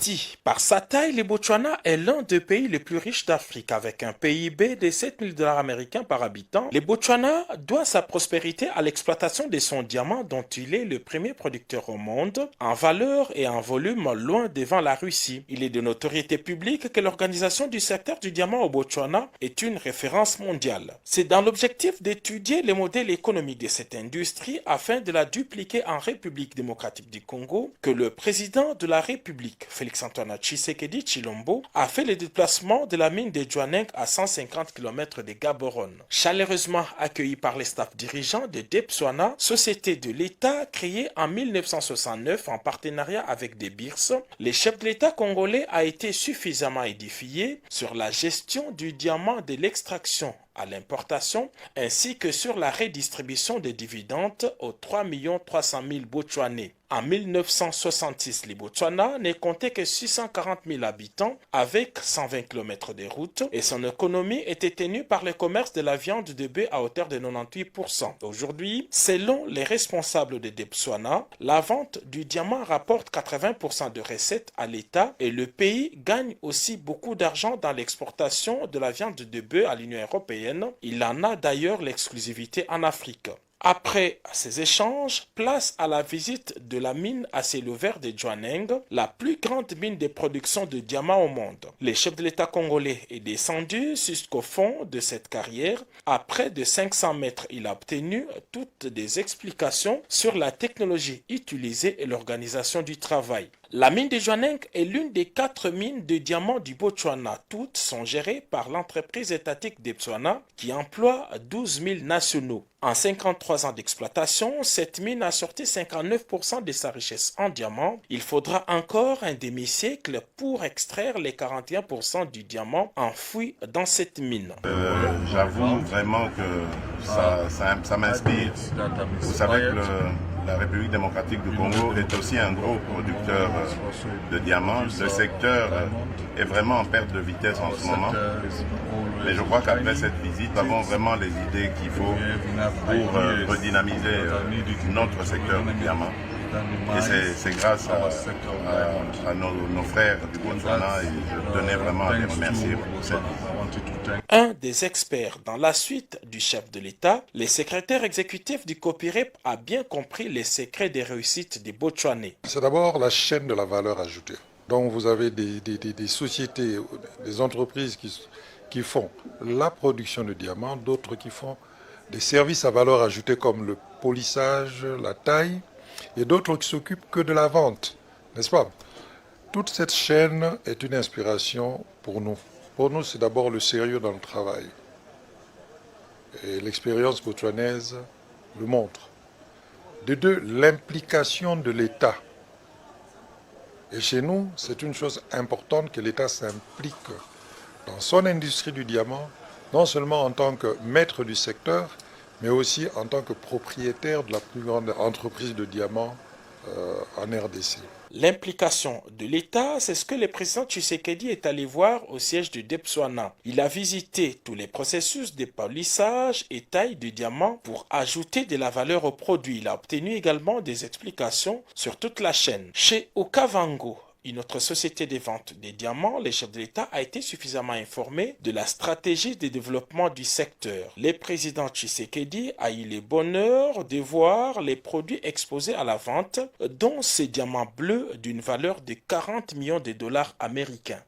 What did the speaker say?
Dit par sa taille, le Botswana est l'un des pays les plus riches d'Afrique avec un PIB de 7 000 dollars américains par habitant. Le Botswana doit sa prospérité à l'exploitation de son diamant dont il est le premier producteur au monde, en valeur et en volume loin devant la Russie. Il est de notoriété publique que l'organisation du secteur du diamant au Botswana est une référence mondiale. C'est dans l'objectif d'étudier les modèles économiques de cette industrie afin de la dupliquer en République démocratique du Congo que le président de la République, Félix-Antoine Tshisekedi Tshilombo, a fait le déplacement de la mine de Jwaneng à 150 km de Gaborone. Chaleureusement accueilli par les staffs dirigeants de Debswana, société de l'État créée en 1969 en partenariat avec des BIRS, le chef de l'État congolais a été suffisamment édifié sur la gestion du diamant de l'extraction à l'importation, ainsi que sur la redistribution des dividendes aux 3 300 000 Botswanais. En 1966, le Botswana ne comptait que 640 000 habitants avec 120 km de route et son économie était tenue par le commerce de la viande de bœuf à hauteur de 98%. Aujourd'hui, selon les responsables de Debswana, la vente du diamant rapporte 80% de recettes à l'État et le pays gagne aussi beaucoup d'argent dans l'exportation de la viande de bœuf à l'Union européenne. Il en a d'ailleurs l'exclusivité en Afrique. Après ces échanges, place à la visite de la mine à ciel ouvert de Jwaneng, la plus grande mine de production de diamants au monde. Le chef de l'État congolais est descendu jusqu'au fond de cette carrière. À près de 500 mètres, il a obtenu toutes des explications sur la technologie utilisée et l'organisation du travail. La mine de Jwaneng est l'une des 4 mines de diamants du Botswana. Toutes sont gérées par l'entreprise étatique Debswana qui emploie 12 000 nationaux. En 53 ans d'exploitation, cette mine a sorti 59% de sa richesse en diamants. Il faudra encore un demi-siècle pour extraire les 41% du diamant enfoui dans cette mine. J'avoue vraiment que ça m'inspire. Vous savez que la République démocratique du Congo est aussi un gros producteur de diamants. Le secteur est vraiment en perte de vitesse en ce moment. Mais je crois qu'après cette visite, nous avons vraiment les idées qu'il faut pour redynamiser notre secteur du diamant. Et c'est grâce à nos frères du Botswana et je tenais vraiment à les remercier pour cette visite. Un des experts dans la suite du chef de l'État, le secrétaire exécutif du COPIREP a bien compris les secrets des réussites des Botswanais. C'est d'abord la chaîne de la valeur ajoutée. Donc vous avez des sociétés, des entreprises qui font la production de diamants, d'autres qui font des services à valeur ajoutée comme le polissage, la taille, et d'autres qui s'occupent que de la vente, n'est-ce pas? Toute cette chaîne est une inspiration pour nous. Pour nous, c'est d'abord le sérieux dans le travail. Et l'expérience botswanaise le montre. De deux, l'implication de l'État. Et chez nous, c'est une chose importante que l'État s'implique dans son industrie du diamant, non seulement en tant que maître du secteur, mais aussi en tant que propriétaire de la plus grande entreprise de diamants en RDC. L'implication de l'État, c'est ce que le président Tshisekedi est allé voir au siège de Debswana. Il a visité tous les processus de polissage et taille de diamants pour ajouter de la valeur au produit. Il a obtenu également des explications sur toute la chaîne. Chez Okavango, une autre société de vente des diamants, le chef de l'État a été suffisamment informé de la stratégie de développement du secteur. Le président Tshisekedi a eu le bonheur de voir les produits exposés à la vente, dont ces diamants bleus d'une valeur de 40 millions de dollars américains.